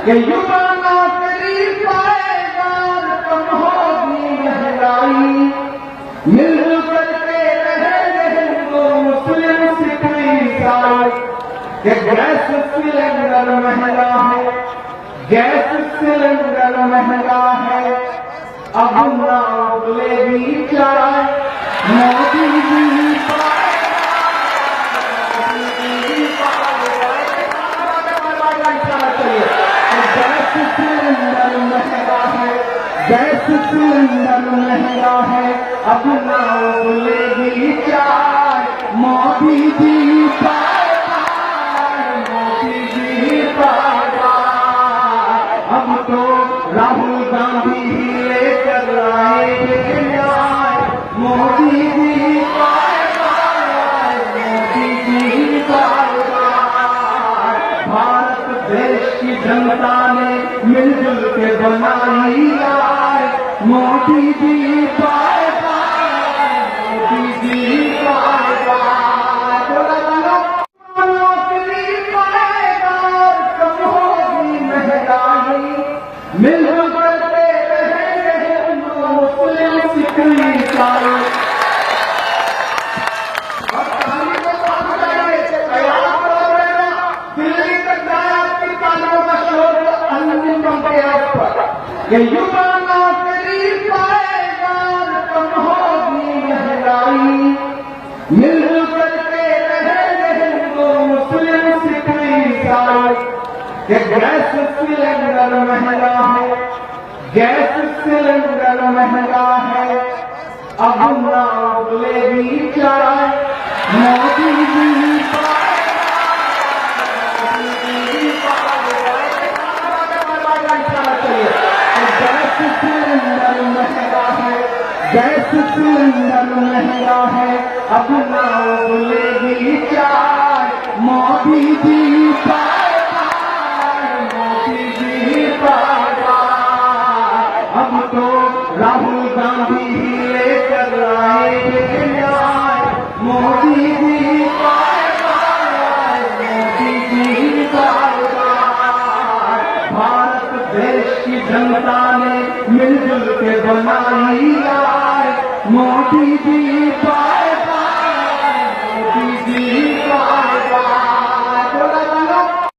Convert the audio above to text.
कि युवा नौकरी पाएगा कम होगी महंगाई, मिल करके रहेंगे तो मुस्लिम सिख ईसाई। कि गैस सिलेंडर महंगा है, गैस सिलेंडर महंगा है, अब ना उबलेगी चाय मोदी जी सिलेंडर महंगा है, गैस सिलेंडर महंगा है, अब ना उबलेगी चाय मोदी जी पाए, मोदी जी पाए। अब तो राहुल गांधी ही लेकर आएंगे न्याय मोदी जी पाए, मोदी जी पाए। भारत देश की जनता ने मिलजुल के बनाई राय मोदी जी पाए, मोदी जी पाए। नौकरी पाएगा कम होगी महंगाई, मिलजुल करके रहेंगे मुस्लिम सिख ईसाई। दिल्ली तक जाया किसानों का शोर अंतिम कि युवा नौकरी पाएगा कम होगी महंगाई, मिल करके रहेंगे तो मुस्लिम सिख ईसाई। कि गैस सिलेंडर महंगा है, गैस सिलेंडर महंगा है, अब ना उबलेगी चाय मोदी जी सिलेंडर महंगा है, गैस सिलेंडर महंगा है, अब ना उबलेगी चाय मोदी जी पाए, मोदी जी पाए। अब तो राहुल गांधी ही लेकर आएंगे न्याय मोदी जी पाए, मोदी जी पाए। भारत देश की जनता ने मिलजुल के बनाई राय मोदी जी पाए।